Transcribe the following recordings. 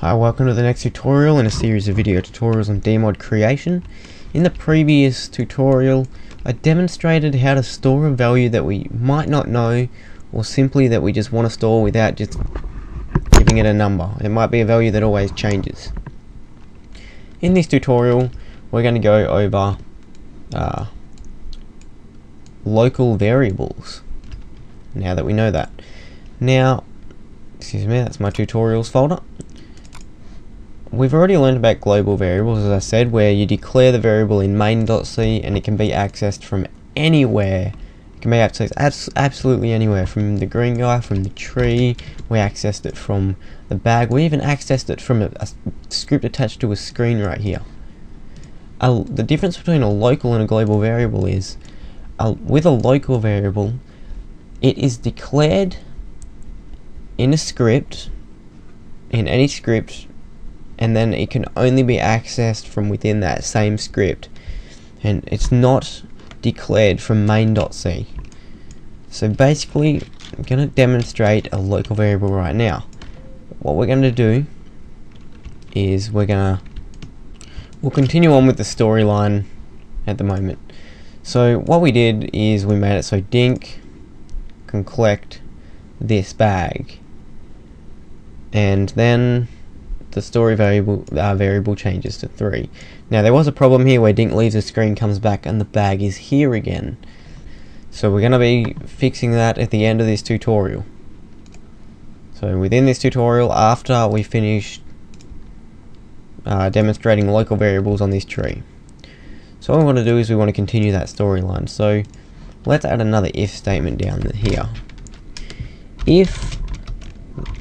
Hi, welcome to the next tutorial in a series of video tutorials on Dmod creation. In the previous tutorial, I demonstrated how to store a value that we might not know, or simply that we just want to store without just giving it a number. It might be a value that always changes. In this tutorial, we're going to go over local variables, now that we know that. Now, excuse me, that's my tutorials folder. We've already learned about global variables, as I said, where you declare the variable in main.c and it can be accessed from anywhere. It can be accessed absolutely anywhere, from the green guy, from the tree. We accessed it from the bag. We even accessed it from a script attached to a screen right here. The difference between a local and a global variable is, with a local variable, it is declared in a script, in any script, and then it can only be accessed from within that same script, and it's not declared from main.c. So basically, I'm going to demonstrate a local variable right now. What we're going to do is we'll continue on with the storyline at the moment. So what we did is we made it so Dink can collect this bag, and then the story variable changes to 3. Now there was a problem here where Dink leaves the screen, comes back, and the bag is here again. So we're going to be fixing that at the end of this tutorial. So within this tutorial, after we finish demonstrating local variables on this tree. So what we want to do is we want to continue that storyline. So let's add another if statement down here. If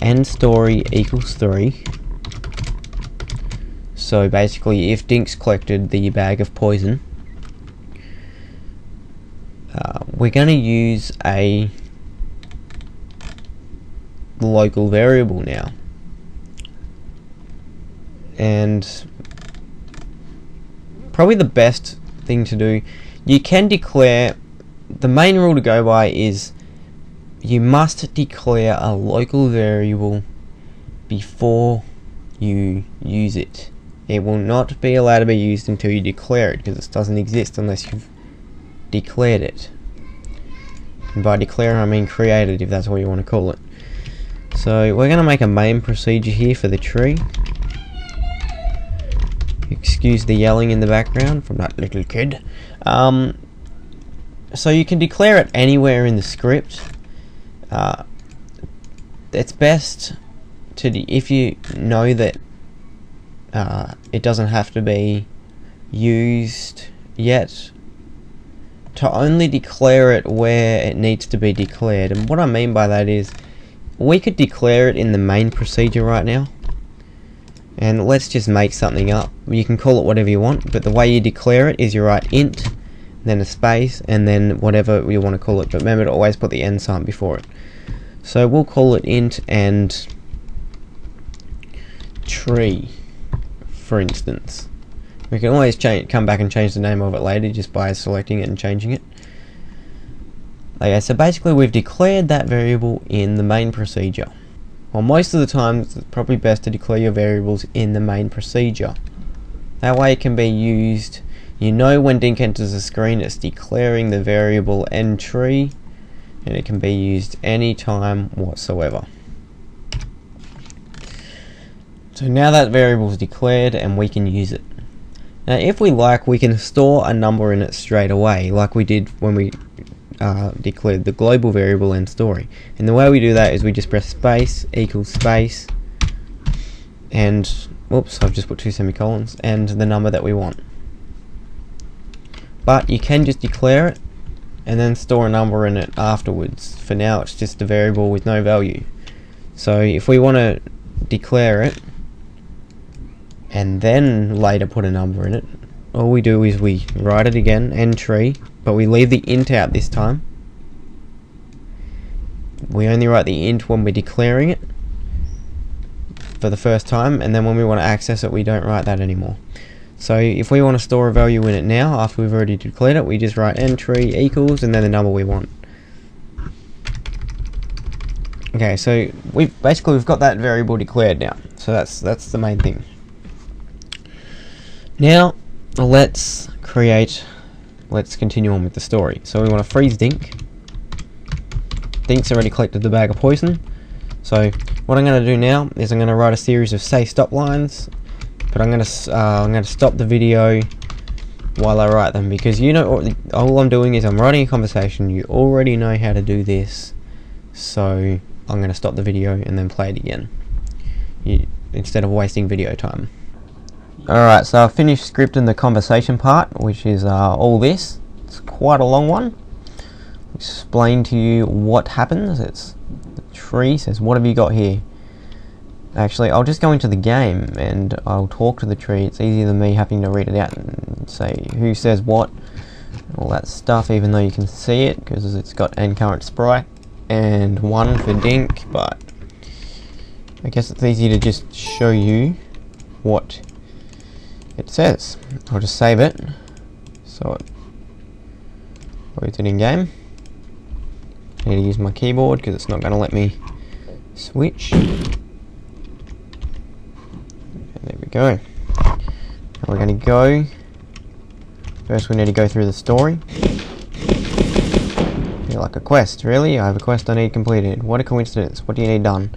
endStory equals 3, so basically if Dink's collected the bag of poison, we're going to use a local variable now. And probably the best thing to do, you can declare, the main rule to go by is you must declare a local variable before you use it. It will not be allowed to be used until you declare it, because it doesn't exist unless you've declared it. And by declare I mean created, if that's what you want to call it. So we're going to make a main procedure here for the tree. Excuse the yelling in the background from that little kid. So you can declare it anywhere in the script. It's best to, if you know that it doesn't have to be used yet, to only declare it where it needs to be declared. And what I mean by that is, we could declare it in the main procedure right now, and let's just make something up. You can call it whatever you want, but the way you declare it is you write int, then a space, and then whatever you want to call it, but remember to always put the end sign before it. So we'll call it int and tree, for instance. We can always come back and change the name of it later just by selecting it and changing it. Okay, so basically we've declared that variable in the main procedure. Well, most of the time it's probably best to declare your variables in the main procedure. That way it can be used, you know, when Dink enters the screen it's declaring the variable endTree, and it can be used anytime whatsoever. So now that variable is declared and we can use it. Now if we like, we can store a number in it straight away, like we did when we declared the global variable endStory. And the way we do that is we just press space equals space, and whoops, I've just put 2 semicolons, and the number that we want. But you can just declare it and then store a number in it afterwards. For now it's just a variable with no value. So if we want to declare it and then later put a number in it, all we do is we write it again, endTree, but we leave the int out this time. We only write the int when we're declaring it for the first time, and then when we want to access it we don't write that anymore. So if we want to store a value in it now, after we've already declared it, we just write endTree equals and then the number we want. Okay, so we've got that variable declared now. So that's the main thing. Now let's continue on with the story. So we want to freeze Dink. Dink's already collected the bag of poison. So what I'm going to do now is I'm going to write a series of say stop lines, but I'm going to stop the video while I write them, because you know all I'm doing is I'm writing a conversation. You already know how to do this, so I'm going to stop the video and then play it again, instead of wasting video time. Alright, so I've finished scripting the conversation part, which is all this. It's quite a long one. Explain to you what happens. It's the tree says, what have you got here? Actually, I'll just go into the game and I'll talk to the tree. It's easier than me having to read it out and say who says what, all that stuff, even though you can see it because it's got end current sprite and 1 for Dink, but I guess it's easy to just show you what it says. I'll just save it so it loads it in game. I need to use my keyboard because it's not going to let me switch. There we go. Now we're going to go. First we need to go through the story. Feel like a quest, really? I have a quest I need completed. What a coincidence. What do you need done?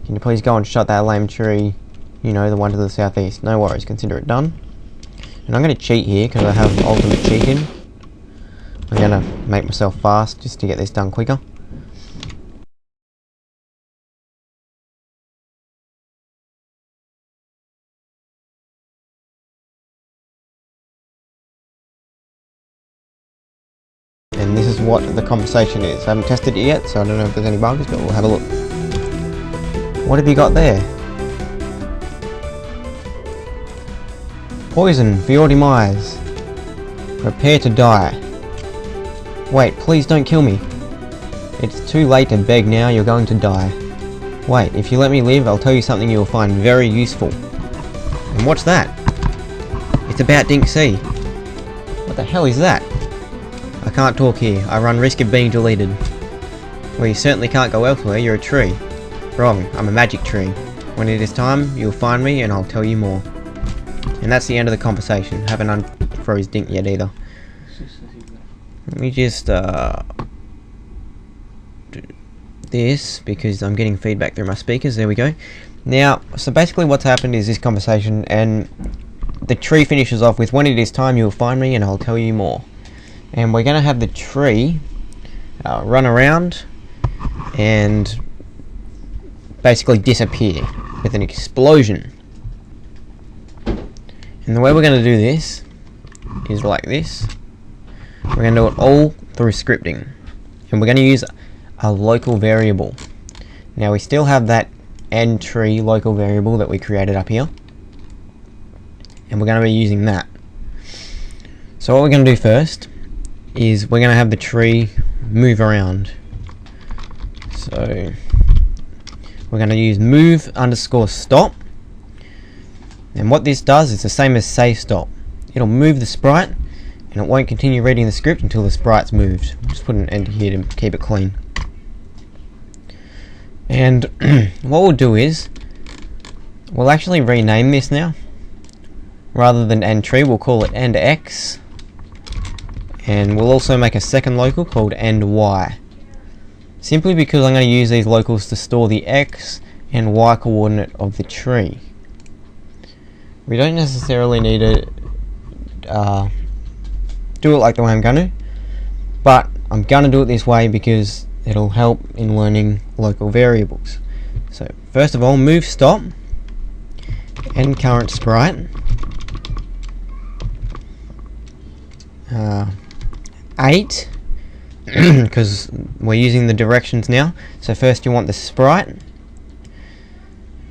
Can you please go and shut that lame tree? You know, the one to the southeast. No worries, consider it done. And I'm going to cheat here because I have ultimate cheating. I'm going to make myself fast just to get this done quicker. And this is what the conversation is. I haven't tested it yet, so I don't know if there's any bugs, but we'll have a look. What have you got there? Poison for your demise. Prepare to die. Wait, please don't kill me. It's too late to beg now, you're going to die. Wait, if you let me live, I'll tell you something you'll find very useful. And what's that? It's about Dink C. What the hell is that? I can't talk here. I run risk of being deleted. Well, you certainly can't go elsewhere. You're a tree. Wrong. I'm a magic tree. When it is time, you'll find me and I'll tell you more. And that's the end of the conversation. Haven't unfroze Dink yet either. Let me just do this because I'm getting feedback through my speakers. There we go. Now, so basically what's happened is this conversation, and the tree finishes off with, when it is time, you'll find me and I'll tell you more. And we're going to have the tree run around and basically disappear with an explosion. And the way we're going to do this is like this. We're going to do it all through scripting. And we're going to use a local variable. Now we still have that end tree local variable that we created up here. And we're going to be using that. So what we're going to do first is we're going to have the tree move around. So we're going to use move underscore stop, and what this does is the same as say stop. It'll move the sprite and it won't continue reading the script until the sprite's moved. I'll just put an enter here to keep it clean. And what we'll do is we'll actually rename this now. Rather than end tree, we'll call it end x. And we'll also make a second local called end y. Simply because I'm going to use these locals to store the x and y coordinate of the tree. We don't necessarily need to do it like the way I'm going to, but I'm going to do it this way because it'll help in learning local variables. So first of all, move stop, end current sprite, 8, because we're using the directions now. So first you want the sprite,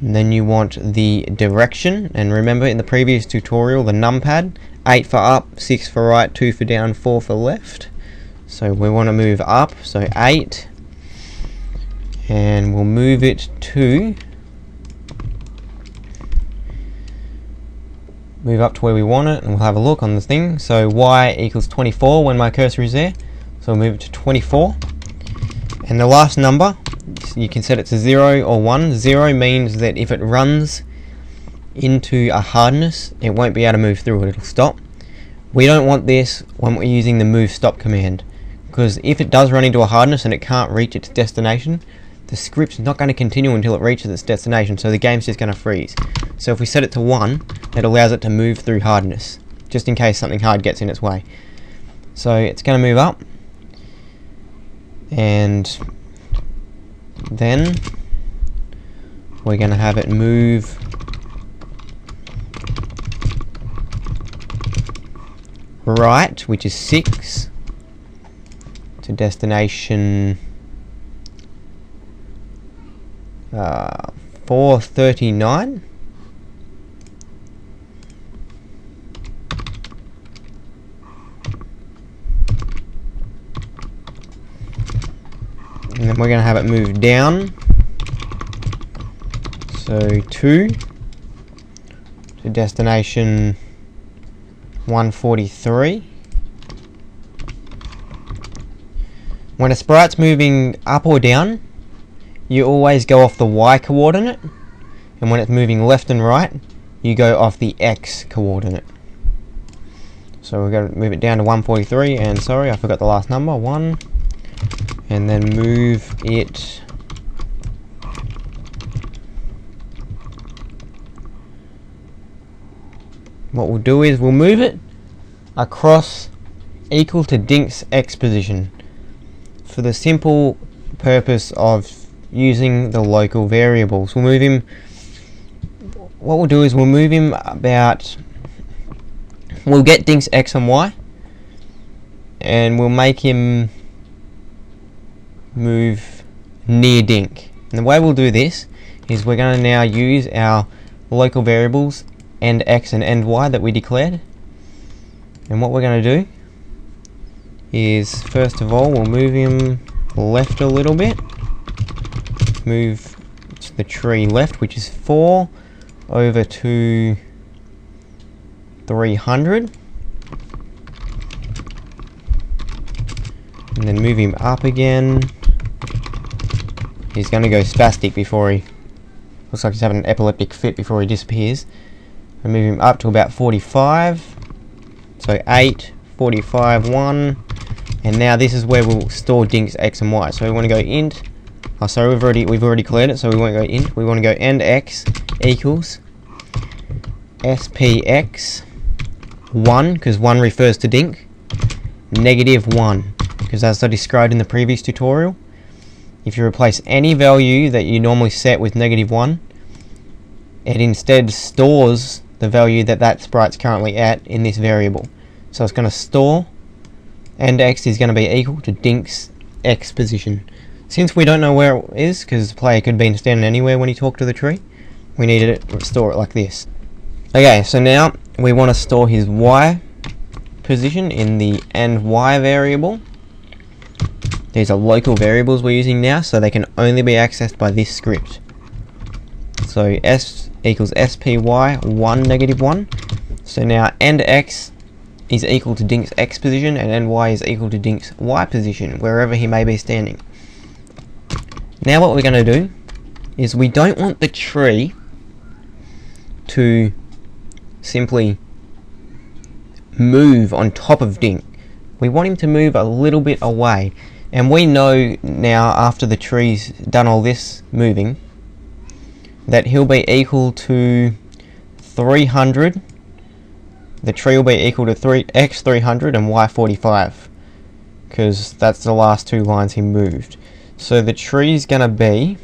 and then you want the direction, and remember in the previous tutorial the numpad, 8 for up, 6 for right, 2 for down, 4 for left. So we want to move up, so 8, and we'll move it to move up to where we want it, and we'll have a look on this thing. So y equals 24 when my cursor is there, so we'll move it to 24, and the last number you can set it to 0 or 1. 0 means that if it runs into a hardness, it won't be able to move through it, it'll stop. We don't want this when we're using the move stop command, because if it does run into a hardness and it can't reach its destination, the script's not going to continue until it reaches its destination, so the game's just going to freeze. So if we set it to 1, it allows it to move through hardness, just in case something hard gets in its way. So it's going to move up, and then we're going to have it move right, which is 6, to destination 439. And then we're going to have it move down, so 2, to destination 143. When a sprite's moving up or down, you always go off the Y coordinate, and when it's moving left and right, you go off the X coordinate. So we're going to move it down to 143, and sorry, I forgot the last number, 1, and then move it what we'll do is we'll move it across equal to Dink's X position, for the simple purpose of using the local variables. We'll move him, what we'll do is we'll move him about, we'll get Dink's X and Y, and we'll make him move near Dink. And the way we'll do this is we're going to now use our local variables end X and end Y that we declared. And what we're going to do is, first of all, we'll move him left a little bit. Move the tree left, which is 4 over to 300. And then move him up again. He's going to go spastic before he, looks like he's having an epileptic fit before he disappears. And move him up to about 45. So 8, 45, 1. And now this is where we'll store Dink's X and Y. So we want to go int. Oh, sorry, we've already cleared it, so we won't go int. We want to go end X equals SPX 1, because 1 refers to Dink, -1, because as I described in the previous tutorial, if you replace any value that you normally set with -1, it instead stores the value that that sprite's currently at in this variable. So it's going to store end X is going to be equal to Dink's X position. Since we don't know where it is, because the player could have been standing anywhere when he talked to the tree, we needed to store it like this. Okay, so now we want to store his Y position in the end Y variable. These are local variables we're using now, so they can only be accessed by this script. So S equals SPY 1 -1. So now end X is equal to Dink's X position, and end Y is equal to Dink's Y position, wherever he may be standing. Now what we're going to do is we don't want the tree to simply move on top of Dink. We want him to move a little bit away. And we know now, after the tree's done all this moving, that he'll be equal to 300. The tree will be equal to X 300 and Y 45, because that's the last two lines he moved. So the tree's going to be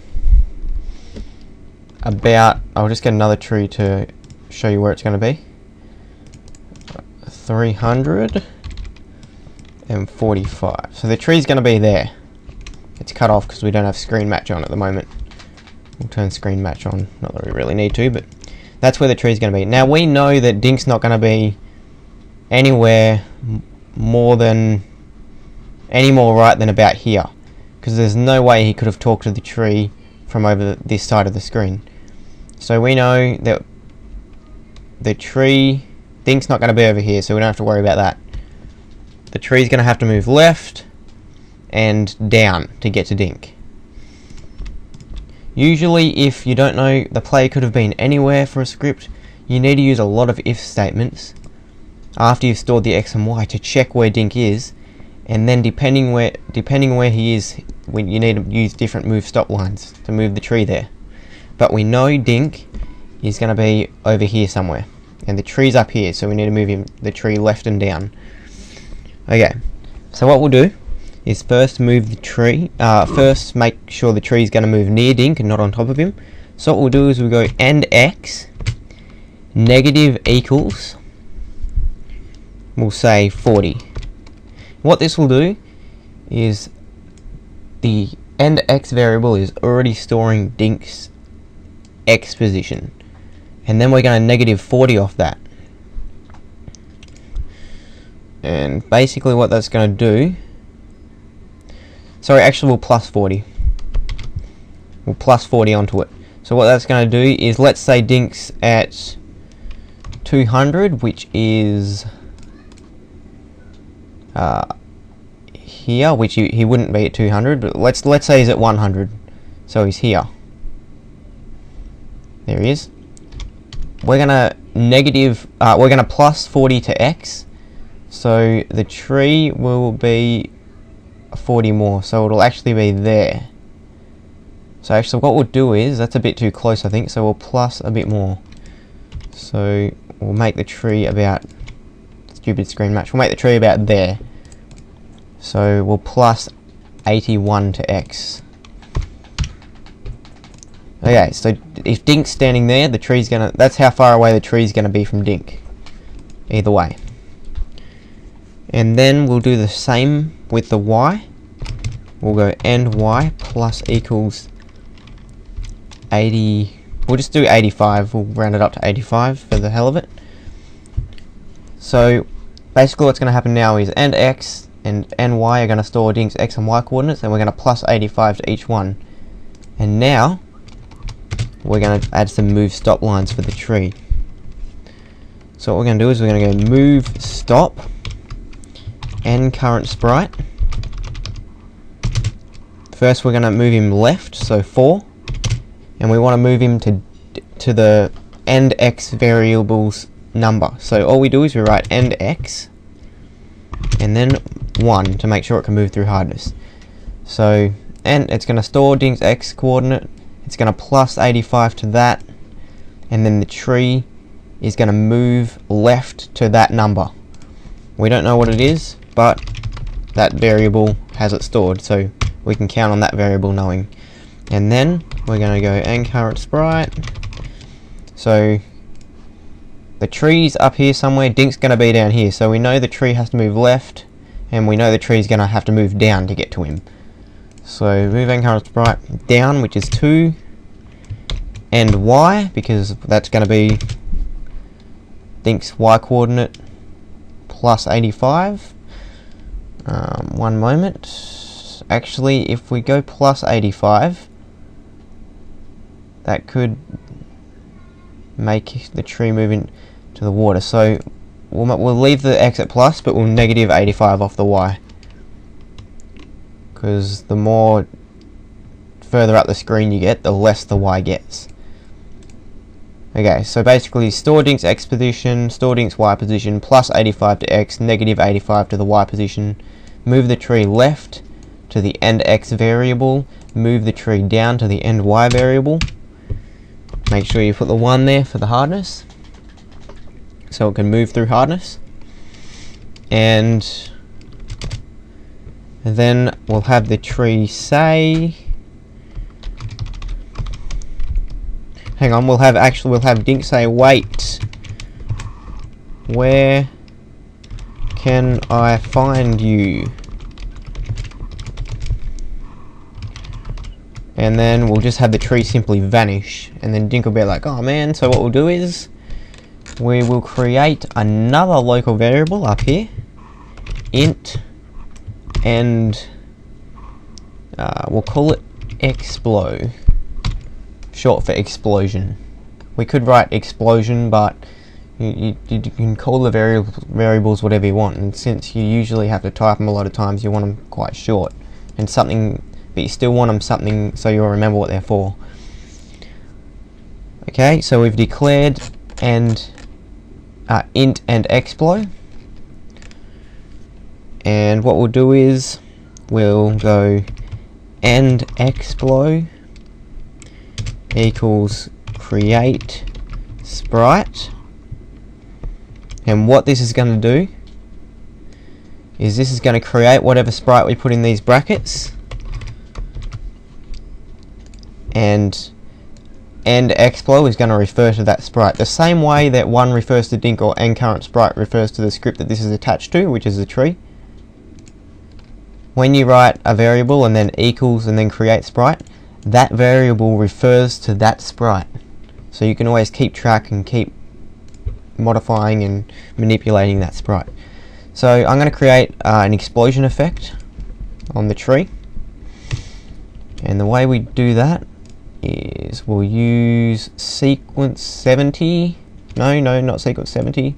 about, I'll just get another tree to show you where it's going to be. 345. So the tree's going to be there. It's cut off because we don't have screen match on at the moment. We'll turn screen match on, not that we really need to, but that's where the tree's going to be. Now we know that Dink's not going to be anywhere more than, any more right than about here, because there's no way he could have talked to the tree from over this side of the screen. So we know that the tree, Dink's not going to be over here, so we don't have to worry about that. The tree's going to have to move left and down to get to Dink. Usually if you don't know, the player could have been anywhere for a script, you need to use a lot of if statements after you've stored the x and y to check where Dink is, and then depending where he is, you need to use different move stop lines to move the tree there. But we know Dink is going to be over here somewhere, and the tree's up here, so we need to move the tree left and down. Okay, so what we'll do is first move the tree, first make sure the tree is going to move near Dink and not on top of him. So what we'll do is we'll go and x negative equals, we'll say 40. What this will do is the end x variable is already storing Dink's x position, and then we're going to negative 40 off that. And basically what that's going to do, sorry, actually we'll plus 40. We'll plus 40 onto it. So what that's going to do is, let's say Dink's at 200, which is here, which he wouldn't be at 200, but let's say he's at 100, so he's here. There he is. We're gonna we're gonna plus 40 to x, so the tree will be 40 more, so it'll actually be there. So actually what we'll do is, that's a bit too close I think, so we'll plus a bit more. So we'll make the tree about, stupid screen match, we'll make the tree about there. So we'll plus 81 to x. Okay, so if Dink's standing there, the tree's gonna, that's how far away the tree's gonna be from Dink. Either way. And then we'll do the same with the y. We'll go and y plus equals 80, we'll just do 85, we'll round it up to 85 for the hell of it. So basically what's going to happen now is and x and y are going to store Dink's x and y coordinates, and we're going to plus 85 to each one. And now we're going to add some move stop lines for the tree. So what we're going to do is we're going to go move stop and current sprite. First we're going to move him left, so 4, and we want to move him to the end x variable's number. So all we do is we write end x and then 1 to make sure it can move through hardness. So, and it's going to store Dink's x coordinate, it's going to plus 85 to that, and then the tree is going to move left to that number. We don't know what it is, but that variable has it stored, so we can count on that variable knowing. And then we're going to go and current sprite. So the tree's up here somewhere, Dink's going to be down here, so we know the tree has to move left, and we know the tree's going to have to move down to get to him. So move and current sprite down, which is 2, and y, because that's going to be Dink's y coordinate plus 85. One moment. Actually, if we go plus 85, that could make the tree move into the water. So we'll leave the x at plus, but we'll negative 85 off the y, because the more further up the screen you get, the less the y gets. Okay, so basically store Dink's x position, store Dink's y position, plus 85 to x, negative 85 to the y position, move the tree left to the end x variable, move the tree down to the end y variable. Make sure you put the 1 there for the hardness, so it can move through hardness. And then we'll have the tree say, hang on, we'll have Dink say, wait, where can I find you? And then we'll just have the tree simply vanish, and then Dink will be like, oh man. So what we'll do is we will create another local variable up here, int, and we'll call it explo, short for explosion. We could write explosion, but you can call the variables whatever you want, and since you usually have to type them a lot of times, you want them quite short and something, but you still want them something so you'll remember what they're for. Okay, so we've declared and int and explo, and what we'll do is we'll go and explo equals create sprite, and what this is going to do is this is going to create whatever sprite we put in these brackets, and explo is going to refer to that sprite the same way that one refers to Dink or endCurrent sprite refers to the script that this is attached to, which is the tree. When you write a variable and then equals and then create sprite, that variable refers to that sprite. So you can always keep track and keep modifying and manipulating that sprite. So I'm going to create an explosion effect on the tree, and the way we do that is we'll use sequence 70, no, not sequence 70,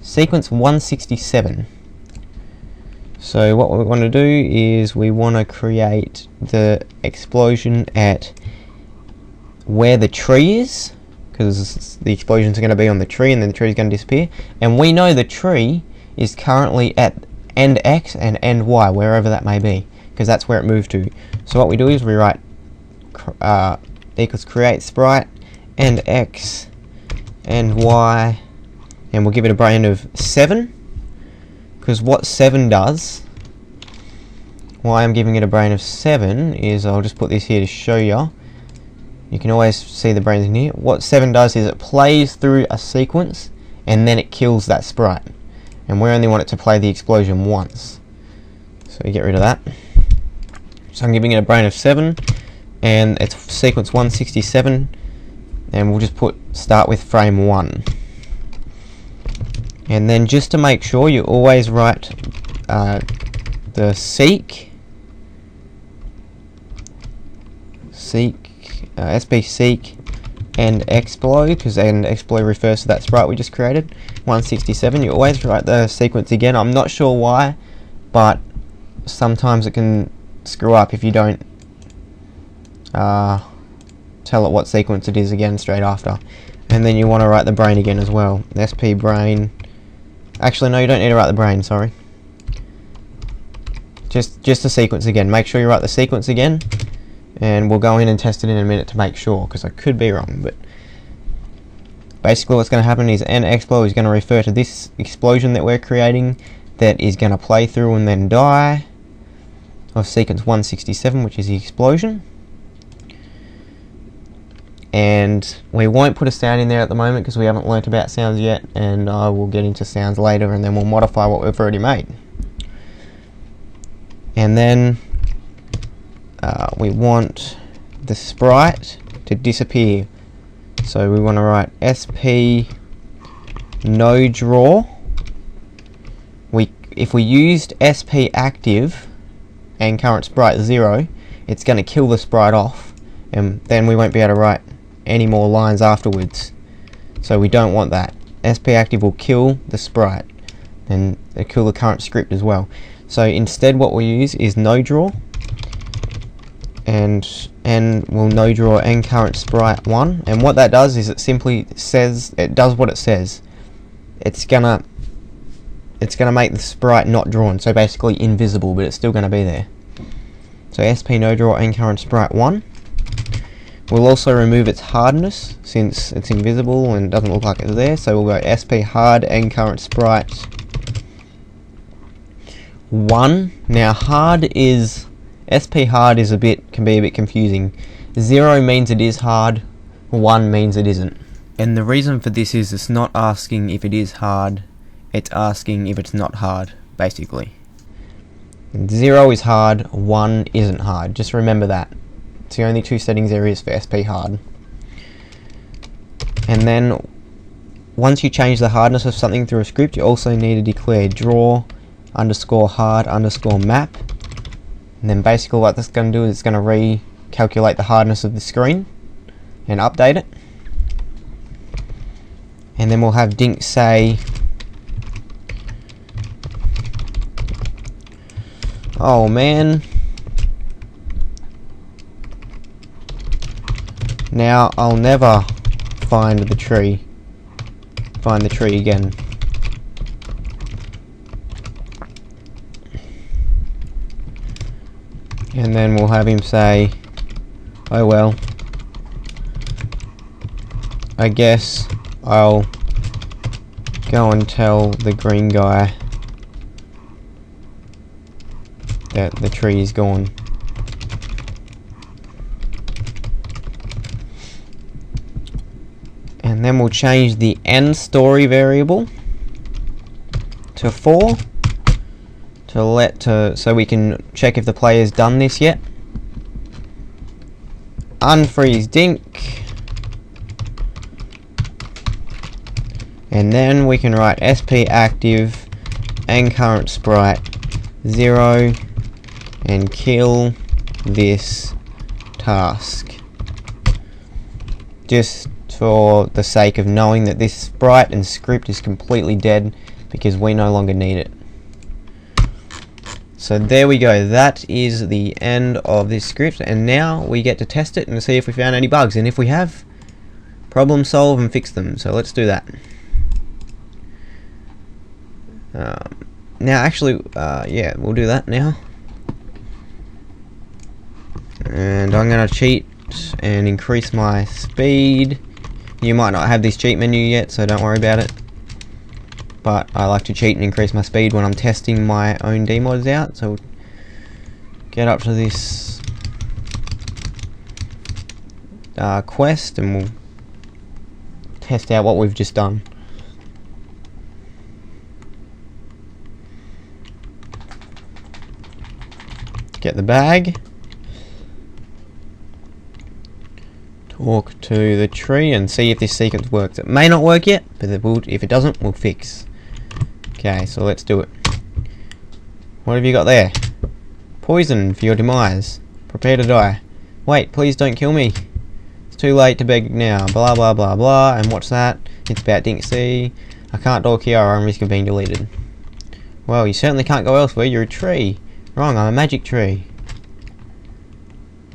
sequence 167. So what we want to do is we want to create the explosion at where the tree is, because the explosions are going to be on the tree and then the tree is going to disappear, and we know the tree is currently at end x and end y, wherever that may be, because that's where it moved to. So what we do is we write equals create sprite end x and y, and we'll give it a brain of 7, because what 7 does, why I'm giving it a brain of 7 is, I'll just put this here to show you. You can always see the brains in here. What 7 does is it plays through a sequence and then it kills that sprite, and we only want it to play the explosion once, so we get rid of that. So I'm giving it a brain of 7, and it's sequence 167, and we'll just start with frame 1. And then just to make sure, you always write the seek sp seek and explo, because end explo refers to that sprite we just created, 167. You always write the sequence again. I'm not sure why, but sometimes it can screw up if you don't tell it what sequence it is again straight after. And then you want to write the brain again as well, sp brain. Actually, no, you don't need to write the brain, sorry. Just the sequence again. Make sure you write the sequence again, and we'll go in and test it in a minute to make sure, because I could be wrong. But basically what's going to happen is endExplo is going to refer to this explosion that we're creating that is going to play through and then die of sequence 167, which is the explosion. And we won't put a sound in there at the moment because we haven't learnt about sounds yet, and I will get into sounds later, and then we'll modify what we've already made. And then we want the sprite to disappear, so we want to write sp no draw. If we used sp active and current sprite 0, it's going to kill the sprite off, and then we won't be able to write any more lines afterwards. So we don't want that. sp active will kill the sprite and it'll kill the current script as well. So instead what we'll use is no draw, and we'll no draw and current sprite 1, and what that does is it simply says, it does what it says. It's gonna make the sprite not drawn, so basically invisible, but it's still gonna be there. So sp no draw and current sprite 1. We'll also remove its hardness since it's invisible and doesn't look like it's there, so we'll go sp hard and current sprite 1. Now sp hard is can be a bit confusing. 0 means it is hard, 1 means it isn't. And the reason for this is it's not asking if it is hard, it's asking if it's not hard, basically. 0 is hard, 1 isn't hard. Just remember that. It's the only two settings there is for sp hard. And then once you change the hardness of something through a script, you also need to declare draw underscore hard underscore map. And then basically what that's going to do is it's going to recalculate the hardness of the screen and update it. And then we'll have Dink say, oh man, now I'll never find the tree. Find the tree again. And then we'll have him say, oh well, I guess I'll go and tell the green guy that the tree is gone. And then we'll change the end story variable to 4 so we can check if the player's done this yet. Unfreeze Dink, and then we can write SP active and current sprite 0 and kill this task, just for the sake of knowing that this sprite and script is completely dead because we no longer need it. So there we go, that is the end of this script, and now we get to test it and see if we found any bugs, and if we have, problem solve and fix them. So let's do that. Now actually, yeah, we'll do that now. And I'm going to cheat and increase my speed. You might not have this cheat menu yet, so don't worry about it. But I like to cheat and increase my speed when I'm testing my own Dmods out. So get up to this quest and we'll test out what we've just done. Get the bag. Talk to the tree and see if this sequence works. It may not work yet, but if it doesn't, we'll fix. Okay, so let's do it. What have you got there? Poison for your demise. Prepare to die. Wait, please don't kill me. It's too late to beg now. Blah blah blah blah. And what's that? It's about Dink C. I can't talk here or I'm risk of being deleted. Well, you certainly can't go elsewhere. You're a tree. Wrong, I'm a magic tree.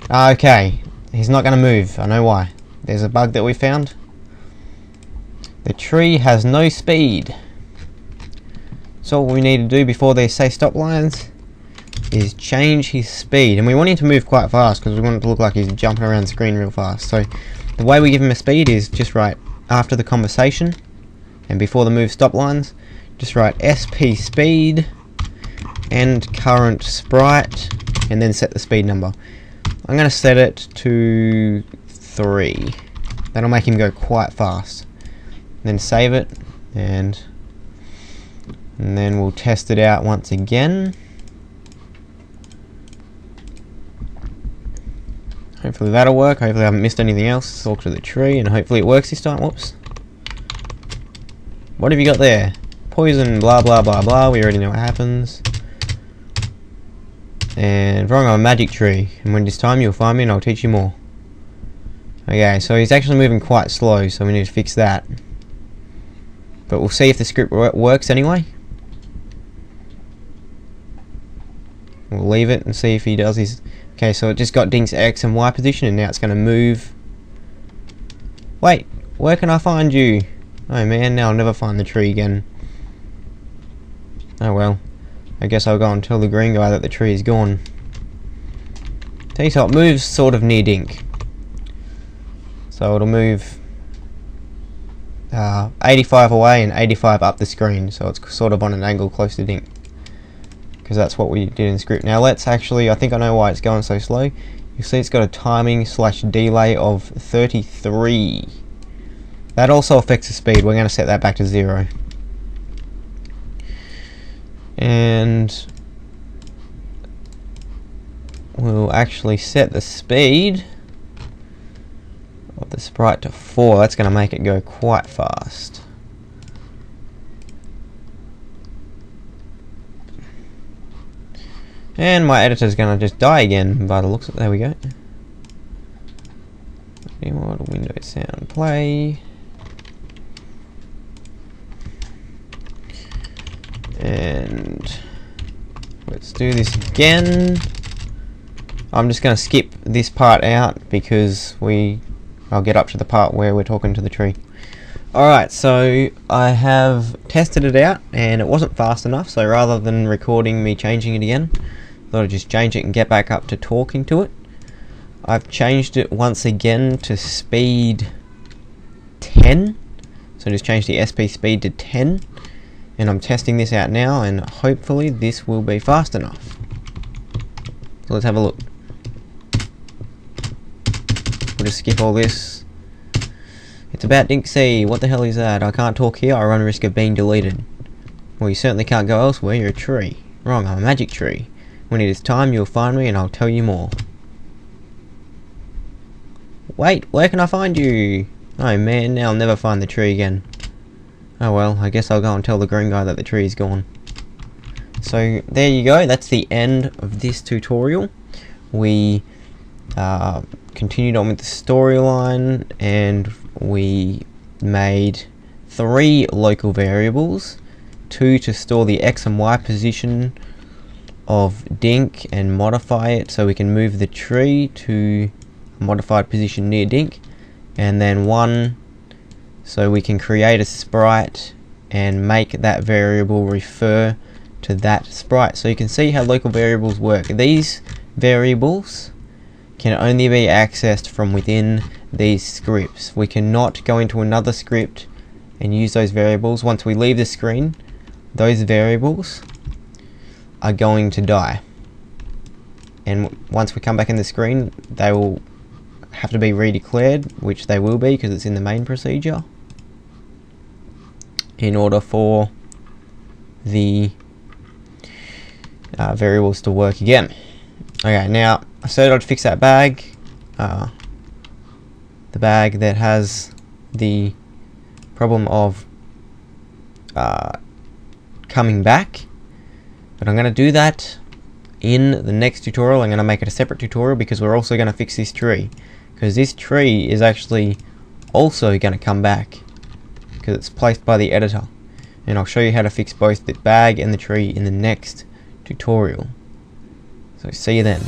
Okay. He's not going to move. I know why. There's a bug that we found. The tree has no speed. So what we need to do before they say stop lines is change his speed. And we want him to move quite fast because we want it to look like he's jumping around the screen real fast. So the way we give him a speed is just write after the conversation and before the move stop lines, just write SP speed and current sprite and then set the speed number. I'm going to set it to 3. That'll make him go quite fast. Then save it and then we'll test it out once again. Hopefully that'll work. Hopefully I haven't missed anything else. Talk to the tree and hopefully it works this time. Whoops. What have you got there? Poison, blah blah blah blah. We already know what happens. And wrong, I'm a magic tree. And when it's time you'll find me and I'll teach you more. Okay, so he's actually moving quite slow, so we need to fix that. But we'll see if the script works anyway. We'll leave it and see if he does his... Okay, so it just got Dink's X and Y position and now it's going to move. Wait, where can I find you? Oh man, now I'll never find the tree again. Oh well. I guess I'll go and tell the green guy that the tree is gone. Tell you so, it moves sort of near Dink. So it'll move 85 away and 85 up the screen. So it's sort of on an angle close to Dink. Because that's what we did in the script. Now let's actually, I think I know why it's going so slow. You see it's got a timing / delay of 33. That also affects the speed. We're going to set that back to 0. And we'll actually set the speed of the sprite to 4. That's going to make it go quite fast. And my editor's going to just die again by the looks of it. There we go. Dmod, Windows sound, play. And let's do this again. I'm just going to skip this part out because we I'll get up to the part where we're talking to the tree. Alright, so I have tested it out and it wasn't fast enough, so rather than recording me changing it again, I thought I'd just change it and get back up to talking to it. I've changed it once again to speed 10, so just change the SP speed to 10, and I'm testing this out now, and hopefully this will be fast enough. So let's have a look. We'll just skip all this. It's about Dink C. What the hell is that? I can't talk here. I run risk of being deleted. Well, you certainly can't go elsewhere. You're a tree. Wrong, I'm a magic tree. When it is time, you'll find me and I'll tell you more. Wait, where can I find you? Oh man, now I'll never find the tree again. Oh well, I guess I'll go and tell the green guy that the tree is gone. So, there you go. That's the end of this tutorial. We continued on with the storyline, and we made 3 local variables, 2 to store the X and Y position of Dink and modify it so we can move the tree to a modified position near Dink, and then 1 so we can create a sprite and make that variable refer to that sprite. So you can see how local variables work. These variables can only be accessed from within these scripts. We cannot go into another script and use those variables. Once we leave the screen, those variables are going to die. And once we come back in the screen, they will have to be redeclared, which they will be because it's in the main procedure, in order for the variables to work again. Okay, now I said I'd fix that bag, the bag that has the problem of coming back, but I'm going to do that in the next tutorial. I'm going to make it a separate tutorial because we're also going to fix this tree, because this tree is actually also going to come back because it's placed by the editor, and I'll show you how to fix both the bag and the tree in the next tutorial. So see you then.